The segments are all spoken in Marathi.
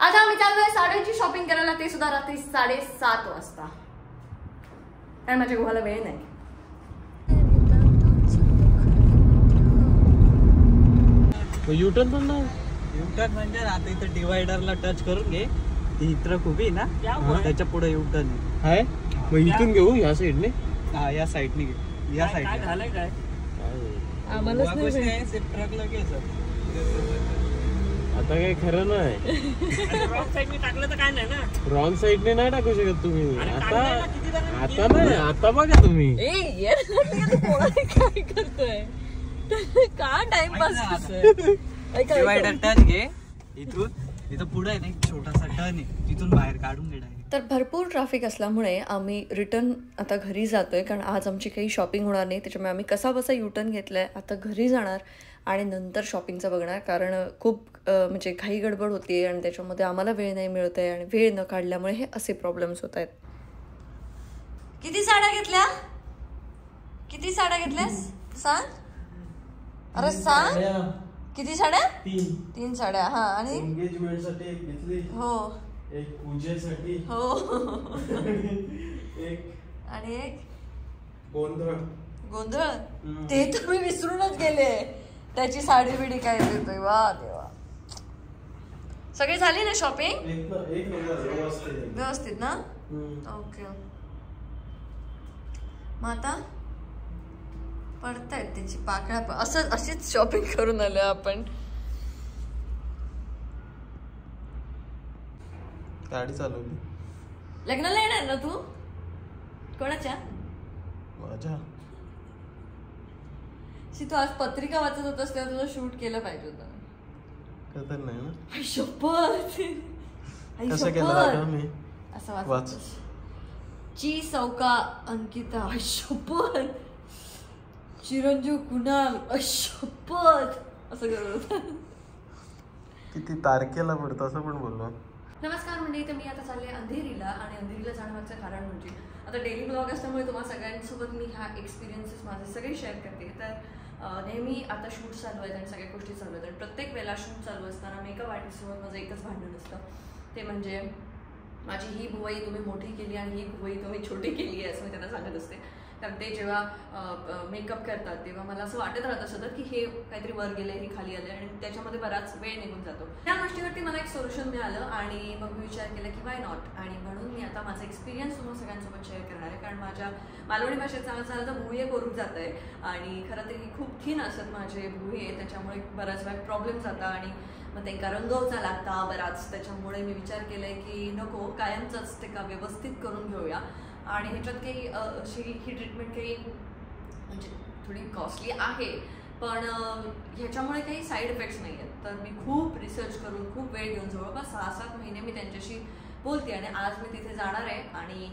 आता आम्ही चाललोय साड्यांची शॉपिंग करायला, ते सुद्धा रात्री 7:30 वाजता. आणि माझ्या गुहाला वेळ नाही. युटर्न पण नाही. युटर्न म्हणजे आता इथं डिवायडरला टच करून घे, ती इथं खूप आहे ना त्याच्या पुढे युटर्न आहे. मग इथून घेऊ या साईडने. हा या साईडने घे. या साईडने झालंय काय आम्हाला ट्रकला घ्यायचं. आता काही खरं नाही. रॉंग साईडने टाकलं तर काय नाही ना. रॉंग साईडने नाही टाकू शकत तुम्ही. आता नाही, आता बघा तुम्ही. काय करतोय का टाइमपास. डिवायडर टच घे, इथं पुढे आहे ना एक छोटासा टर्न आहे, तिथून बाहेर काढून घे. तर भरपूर ट्रॅफिक असल्यामुळे आम्ही रिटर्न आता घरी जातोय, कारण आज आमची काही शॉपिंग होणार नाही. त्याच्यामुळे आम्ही कसा बसा युटर्न घेतलाय. आता घरी जाणार आणि नंतर शॉपिंगचं बघणार, कारण खूप म्हणजे घाई गडबड होती आणि त्याच्यामध्ये आम्हाला वेळ नाही मिळत आहे आणि वेळ न काढल्यामुळे हे असे प्रॉब्लेम्स होत आहेत. किती साड्या घेतल्या? किती साड्या घेतल्यास सांग. अरे सांग किती साड्या? 3 साड्या. हा आणि एंगेजमेंट साठी एक घेतली. हो. एक पूजेसाठी. हो. एक आणि एक गोंधळ. गोंधळ ते तर मी विसरूनच गेले. त्याची साडी बिडी काय देतोय. वा देवा. सगळी झाली ना शॉपिंग? व्यवस्थित ना. ओके. मग आता पडतायत त्याची पाकळ्या. अशीच शॉपिंग करून आलो आपण. गाडी चालवली. लग्नाला येणार ना तू? कोणाच्या? माझ्या. तू आज पत्रिका वाचत होतास तेव्हा तुझं शूट केलं पाहिजे होतं. तर नाही ना. शपथ. कसं केलं मी असं वाच. ची सौका अंकिता. शपथ. चिरंजीव कुणाल. शपथ. असं करत होता. किती तारखेला पडतं असं पण बोललो. नमस्कार मंडळी. तर मी आता चालले अंधेरीला, आणि अंधेरीला जाण्यामागचं कारण म्हणजे आता डेली ब्लॉग असल्यामुळे तुम्हाला सगळ्यांसोबत मी ह्या एक्सपिरियन्सेस माझे सगळे शेअर करते. तर नेहमी आता शूट चालू आहेत आणि सगळ्या गोष्टी चालू आहेत, आणि प्रत्येक वेळेला शूट चालू असताना मेकअप आर्टिस्टसोबत माझं एकच भांडण असतं. ते म्हणजे माझी ही भुवई तुम्ही मोठी केली आणि ही भुवई तुम्ही छोटी केली आहे, असं मी त्यांना सांगत असते. कारण ते जेव्हा मेकअप करतात तेव्हा मला असं वाटत राहत असतं की हे काहीतरी वर गेले, हे खाली आले, आणि त्याच्यामध्ये बराच वेळ निघून जातो. त्या गोष्टीवरती मला एक सोल्युशन मिळालं आणि मग मी विचार केला की वाय नॉट. आणि म्हणून मी आता माझा एक्सपिरियन्स तुम्हाला सगळ्यांसोबत शेअर करणार आहे. कारण माझ्या मालवणी भाषेत सांगायचं झालं तर भुये करून जात आहे, आणि खरं तर ही खूप थीन असत माझे भुये, त्याच्यामुळे बराच वेळ प्रॉब्लेम जाता आणि मग ते रंगवचा लागता बराच. त्याच्यामुळे मी विचार केलाय की नको, कायमचंच ते का व्यवस्थित करून घेऊया. आणि ह्याच्यात काही अशी ही ट्रीटमेंट काही म्हणजे थोडी कॉस्टली आहे, पण ह्याच्यामुळे काही साईड इफेक्ट्स नाही आहेत. तर मी खूप रिसर्च करून खूप वेळ घेऊन जवळपास 6-7 महिने मी त्यांच्याशी बोलते, आणि आज मी तिथे जाणार आहे आणि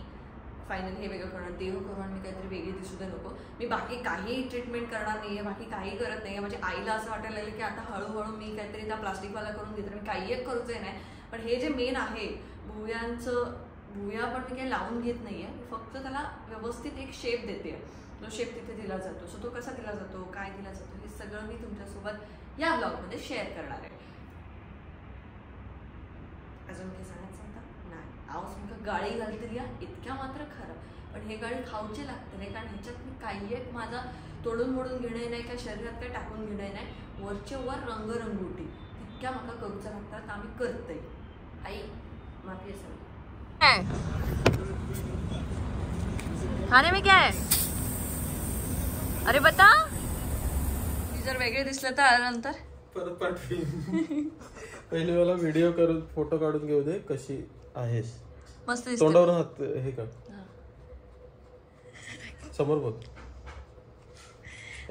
फायनली हे वेगळं करणार. देव करून मी काहीतरी वेगळी दिसू दे नको. मी बाकी काही ट्रीटमेंट करणार नाही आहे, बाकी काही करत नाही आहे. म्हणजे आईला असं वाटायला लागलं की आता हळूहळू मी काहीतरी त्या प्लास्टिकवाला करून घेते, मी काही एक करूचे नाही. पण हे जे मेन आहे भुया पण मी काही लावून घेत नाही आहे, फक्त त्याला व्यवस्थित एक शेप देते. तो शेप तिथे दिला जातो. सो तो कसा दिला जातो, काय दिला जातो, हे सगळं मी तुमच्यासोबत या ब्लॉगमध्ये शेअर करणार आहे. अजून काही सांगायचं होतं नाही. आवाज मी गाळी घालते या इतक्या मात्र खरं, पण हे गाळी खाऊचे लागते नाही, कारण ह्याच्यात मी काही एक माझा तोडून मोडून घेणे नाही, काय शरीरात काय टाकून घेणे नाही. वरचे वर रंगरंगोटी इतक्या माका करूच्या लागतात, आम्ही करतोय. आई माफी असेल. खाने में क्या है? अरे बता. ती जर वेगळे दिसलं तर नंतर परत पाठवी. पहिले मला व्हिडिओ करून फोटो काढून घेऊ दे कशी आहेस. मस्त तोंडावर हात हे का समोर बघ.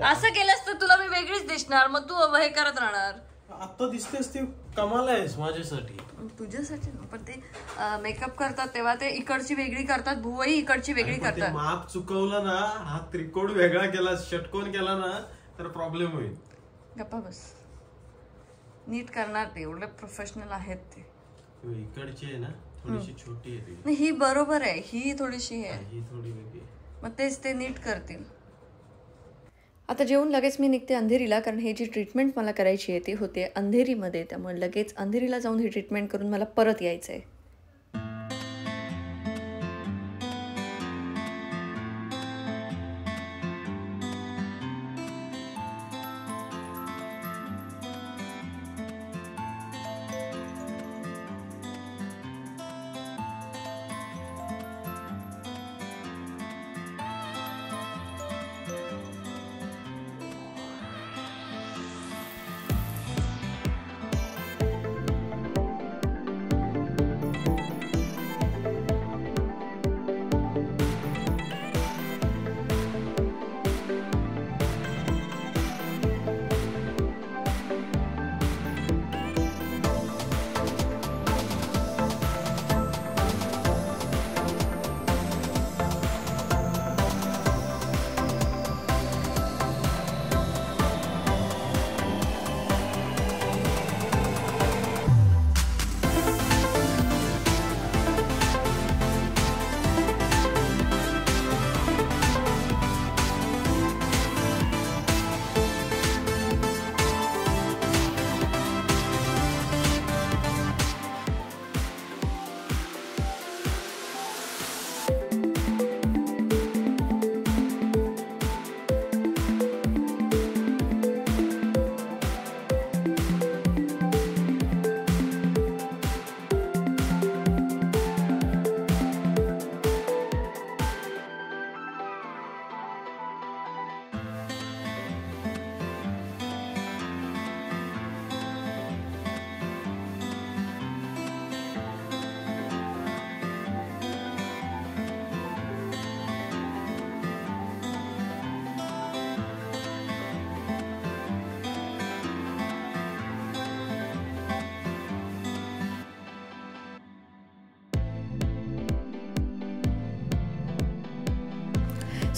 असं केलंस तर तुला मी वेगळीच दिसणार, मग तू हे करत राहणार. आता दिसतेस ती कमाल आहेस माझ्यासाठी. तुझ्यासाठी पण ते मेकअप करतात तेव्हा ते इकडची वेगळी करतात, भुवई इकडची वेगळी करतात. माप चुकवलं ना, हा त्रिकोण वेगळा केला, षटकोन केला ना तर प्रॉब्लेम होईल. गप्पा बस. नीट करणार ते, एवढे प्रोफेशनल आहेत ते. इकडची आहे ना थोडीशी छोटी आहे. नाही ही बरोबर आहे, ही थोडीशी आहे, ही थोडी वेगळी. मग तेच ते नीट करतील. आता जेवून लगेच मी निघते अंधेरीला, कारण हे जी ट्रीटमेंट मला करायची आहे ती होते अंधेरीमध्ये, त्यामुळे लगेच अंधेरीला जाऊन ही ट्रीटमेंट करून मला परत यायचं आहे.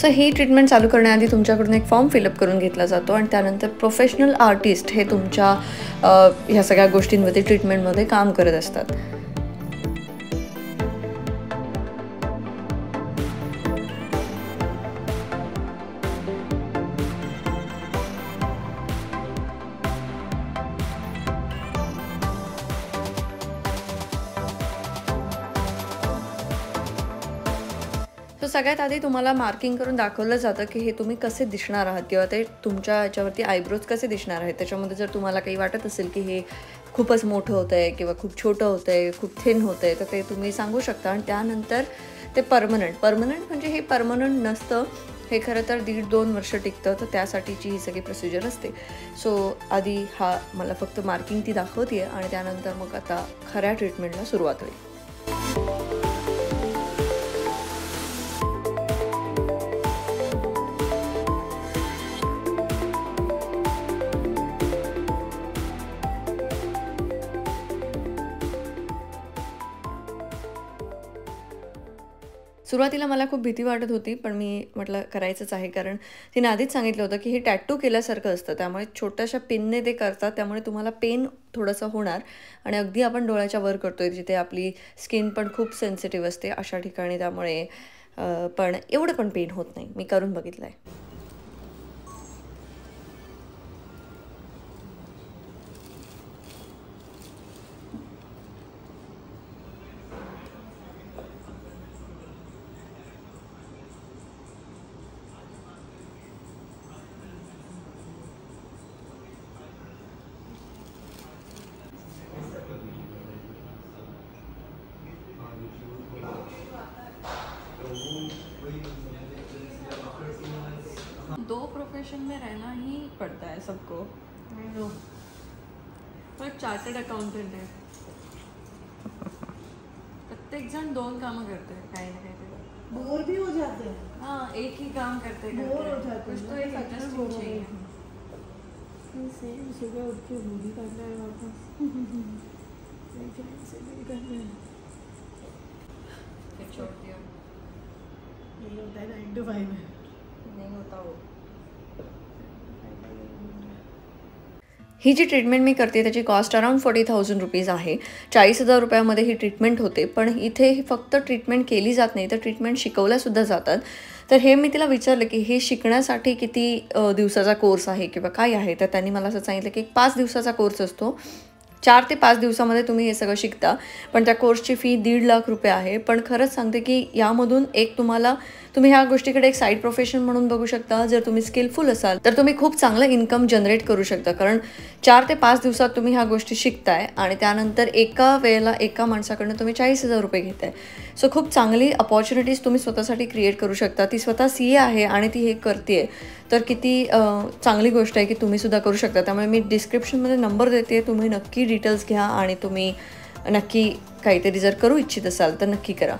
सो ही ट्रीटमेंट चालू करण्याआधी तुमच्याकडून एक फॉर्म फिलअप करून घेतला जातो आणि त्यानंतर प्रोफेशनल आर्टिस्ट हे तुमच्या ह्या सगळ्या गोष्टींमध्ये ट्रीटमेंटमध्ये काम करत असतात. सो सगळ्यात आधी तुम्हाला मार्किंग करून दाखवलं जातं की हे तुम्ही कसे दिसणार आहात किंवा ते तुमच्या याच्यावरती आयब्रोज कसे दिसणार आहेत. त्याच्यामध्ये जर तुम्हाला काही वाटत असेल की हे खूपच मोठं होतं आहे किंवा खूप छोटं होतं आहे, खूप थिन होतं आहे, तर ते तुम्ही सांगू शकता. आणि त्यानंतर ते परमनंट म्हणजे हे परमनंट नसतं, हे खरं तर 1.5-2 वर्ष टिकतं, तर त्यासाठीची ही सगळी प्रोसिजर असते. सो आधी हा मला फक्त मार्किंग ती दाखवते आहे आणि त्यानंतर मग आता खऱ्या ट्रीटमेंटला सुरुवात होईल. सुरुवातीला मला खूप भीती वाटत होती, पण मी म्हटलं करायचंच आहे, कारण तिने आधीच सांगितलं होतं की हे टॅटू केल्यासारखं असतं, त्यामुळे छोट्याशा पिनने ते करतात, त्यामुळे तुम्हाला पेन थोडंसं होणार. आणि अगदी आपण डोळ्याच्या वर करतोय जिथे आपली स्किन पण खूप सेन्सिटिव्ह असते अशा ठिकाणी, त्यामुळे पण एवढं पण पेन होत नाही. मी करून बघितलं आहे. दो प्रोफेशन में रहना ही पड़ता है सबको. मैं चार्टर्ड अकाउंटेंट है. प्रत्येक जण 2 कामं करते हैं, काही ना काही. बोर भी हो जाते हैं. हाँ, एक ही काम करते बोर हो जाते कुछ तो एक इंटरेस्टिंग चाहिए. सेम सुबह उठ के मूवी करना है वापस. से भी करना है. फिर छोड़ दिया. ये होता है 9 to 5 में. नहीं होता वो. ही जी ट्रीटमेंट मी करते त्याची कॉस्ट अराउंड 40,000 रुपीज आहे. 40,000 रुपयामध्ये ही ट्रीटमेंट होते. पण इथे फक्त ट्रीटमेंट केली जात नाही, तर ट्रीटमेंट शिकवल्यासुद्धा जातात. तर हे मी तिला विचारलं की हे शिकण्यासाठी किती दिवसाचा कोर्स आहे किंवा काय आहे. तर त्यांनी मला असं सांगितलं की 5 दिवसाचा कोर्स असतो. 4 ते 5 दिवसामध्ये तुम्ही हे सगळं शिकता. पण त्या कोर्सची फी 1.5 लाख रुपये आहे. पण खरंच सांगते की यामधून एक तुम्ही ह्या गोष्टीकडे एक साईड प्रोफेशन म्हणून बघू शकता. जर तुम्ही स्किलफुल असाल तर तुम्ही खूप चांगलं इन्कम जनरेट करू शकता. कारण 4 ते 5 दिवसात तुम्ही ह्या गोष्टी शिकताय आणि त्यानंतर एका वेळेला एका माणसाकडनं तुम्ही 40,000 रुपये घेताय. सो खूप चांगली अपॉर्च्युनिटीज तुम्ही स्वतःसाठी क्रिएट करू शकता. ती स्वतः CA आहे आणि ती हे करते तर किती चांगली गोष्ट आहे की तुम्ही सुद्धा करू शकता. त्यामुळे मी डिस्क्रिप्शनमध्ये नंबर देते. तुम्ही नक्की डिटेल्स घ्या आणि तुम्ही नक्की काहीतरी जर करू इच्छित असाल तर नक्की करा.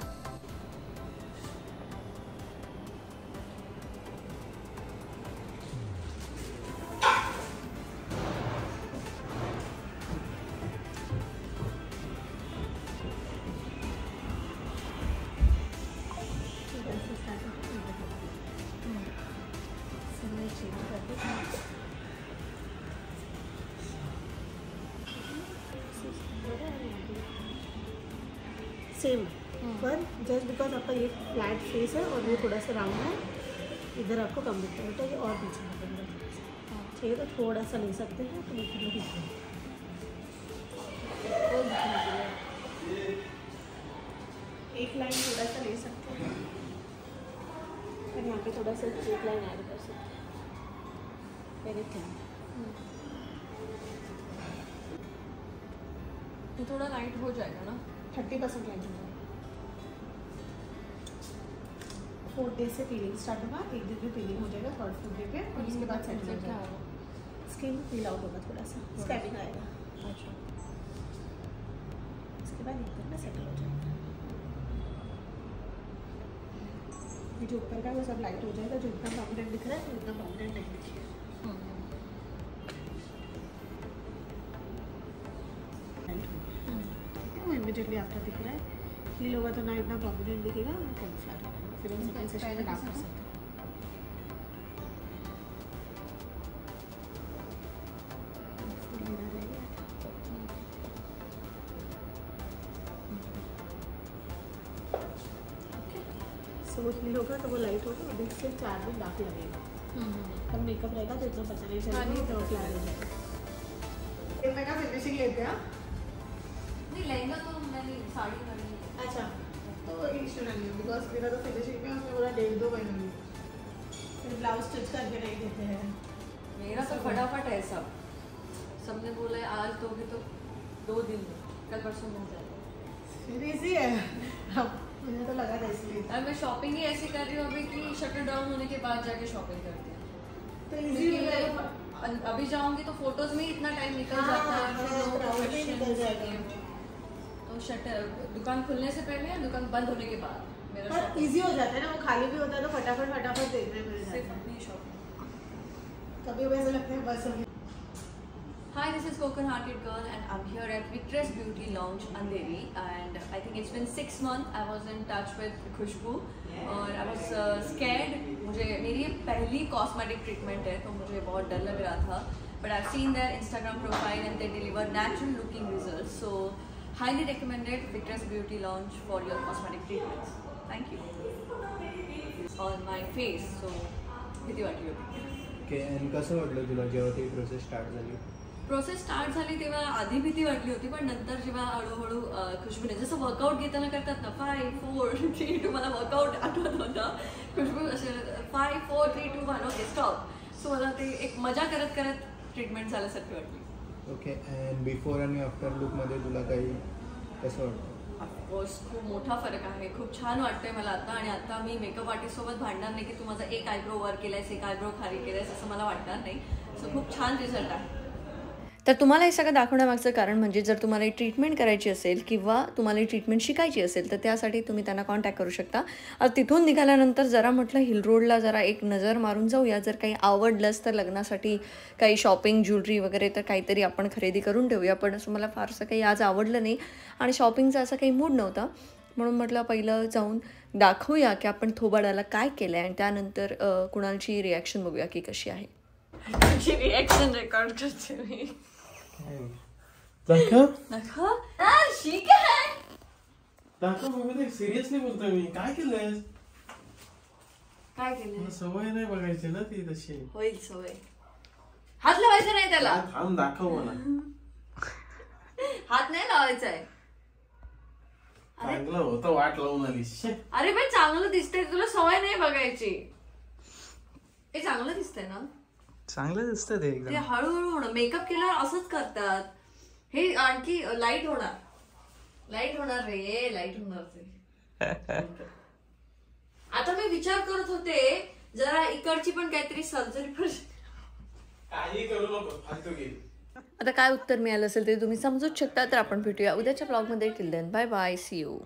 सेम पर जस्ट बिकॉज आपका ये फ्लैट फेस है और वो थोड़ा सा राउंड है, इधर आपको कम दिखता है, तो ये और पीछे लगेगा. चाहिए तो थोड़ा सा ले सकते हैं तो मतलब दिखता है. और दिखने के लिए एक लाइन थोड़ा सा ले सकते हैं और यहाँ पे थोड़ा सा एक लाइन ऐड कर सकते हैं. Very thin. ये थोड़ा लाइट हो जाएगा ना. 30% लाइन हो जाएगा. 4 डे से पीलिंग स्टार्ट होगा. 1 दिन में पीलिंग हो जाएगा 3rd 4th डे पे और उसके बाद सेट हो क्या जाएगा. स्किन पील आउट होगा थोड़ा सा, स्कैबिंग आएगा. अच्छा. उसके बाद एकदम में सेटल हो जाएगा. ये जो ऊपर का वो सब लाइट हो जाएगा. जो इतना प्रॉमिनेंट दिख रहा है वो इतना प्रॉमिनेंट नहीं दिखेगा. वो इमीडिएटली आफ्टर दिख रहा है. हील होगा तो ना इतना प्रॉमिनेंट दिखेगा ना कम फ्लैट होगा. फिर हम सेकंड सेशन में डार्क कर सकते हैं. सो वो हील होगा तो वो लाइट होगा. अभी से 4 दिन डार्क लगेगा. तब मेकअप रहेगा तो इतना पता नहीं चलेगा तो फ्लैट हो जाएगा. इतना का फिनिशिंग लेते हैं. नहीं लहंगा तो मैंने साड़ी वाली. अच्छा तो इशू नहीं है बिकॉज मेरा तो फिनिशिंग में उसमें पूरा 1.5-2 महीने में फिर ब्लाउज स्टिच करके नहीं देते हैं. मेरा तो फटाफट है सब. सबने बोला है आज दोगे तो 2 दिन में, कल परसों मिल जाएगा. फिर इजी है. अब मुझे तो लगा था इसलिए. और मैं शॉपिंग ही ऐसी कर रही हूँ अभी कि शटर डाउन होने के बाद जाके शॉपिंग करती हूँ. तो इजी हो जाएगा. अभी जाऊंगी तो फोटोज में ही इतना टाइम निकल जाता है. फिर लोगों को crowd में ही निकल questions जाएगा. ये वो. तो शटर दुकान खुलने से पहले या दुकान बंद होने के बाद मेरा पर shopping. इजी हो जाता है ना. वो खाली भी होता है तो फटाफट देखने मिल सिर्फ जाता है. अपनी शॉपिंग. कभी वैसे लगता है बस अभी. Hi, this is Coconut Hearted Girl and I'm here at Victress Beauty Lounge Andheri and I think it's been 6 months I was in touch with Khushbu और I was scared. मुझे मेरी ये पहली कॉस्मेटिक ट्रीटमेंट है तो मुझे बहुत डर लग रहा था. But I've seen their Instagram profile and they deliver natural looking results. So highly recommended Victress Beauty Lounge for your cosmetic treatments. Thank you. On my face, so किती वाटली होती. ओके. आणि कसं वाटलं तुला जेव्हा ती प्रोसेस स्टार्ट झाली? प्रोसेस स्टार्ट झाली तेव्हा आधी भीती वाटली होती पण नंतर जेव्हा हळूहळू खुशबूने जसं वर्कआउट घेताना करतात ना 5 4 3 2 मला वर्कआउट आठवत होता. खुशबू असे 5 4 3 2 1 ओके स्टॉप. सो मला ते एक मजा करत करत ट्रीटमेंट झाल्यासारखी वाटली. ओके. अँड बिफोर आणि आफ्टर लुकमध्ये तुला काही कसं वाटतं? ऑफकोर्स खूप मोठा फरक आहे. खूप छान वाटतंय मला आता. आणि आता मी मेकअप आर्टिस्टसोबत भांडणार नाही की तू माझा एक आयब्रो वर केलायस एक आयब्रो खाली केलायस असं मला वाटणार नाही. सो खूप छान रिझल्ट आहे. तर तुम्हाला हे सगळं दाखवण्यामागचं कारण म्हणजे जर तुम्हाला ही ट्रीटमेंट करायची असेल किंवा तुम्हाला ही ट्रीटमेंट शिकायची असेल तर त्यासाठी तुम्ही त्यांना कॉन्टॅक्ट करू शकता. तिथून निघाल्यानंतर जरा म्हटलं हिल रोडला जरा एक नजर मारून जाऊया. जर काही आवडलंच तर लग्नासाठी काही शॉपिंग ज्वेलरी वगैरे तर काहीतरी आपण खरेदी करून ठेवूया. पण असं मला फारसं काही आज आवडलं नाही आणि शॉपिंगचा असा काही मूड नव्हता. म्हणून म्हटलं पहिलं जाऊन दाखवूया की आपण थोबाडाला काय केलं आहे आणि त्यानंतर कुणालची रिॲक्शन बघूया की कशी आहे. रिॲक्शन रेकॉर्ड करते मी. दाखव शिक दाखव. सिरियसली बोलतोय मी. काय केलंय? काय केलं? सवय नाही बघायची ना ती तशी. होईल सवय. हात लावायचा नाही त्याला. थांब दाखव मला. हात नाही लावायचा आहे. चांगलं होतं वाट लावून आली. अरे पण चांगलं दिसतंय, तुला सवय नाही बघायची. हे चांगलं दिसतंय ना. चांगलं दिसतं ते ते हळूहळू होणं. मेकअप केल्यावर असंच करतात. हे आणखी लाईट होणार. लाईट होणार रे, लाईट होणार ते. आता मी विचार करत होते जरा इकडची पण काहीतरी सर्जरी काही करू नको, फालतू गेली. आता काय उत्तर मिळालं असेल ते तुम्ही समजूच शकता. तर आपण भेटूया उद्याच्या ब्लॉगमध्ये. Till then bye bye, see you.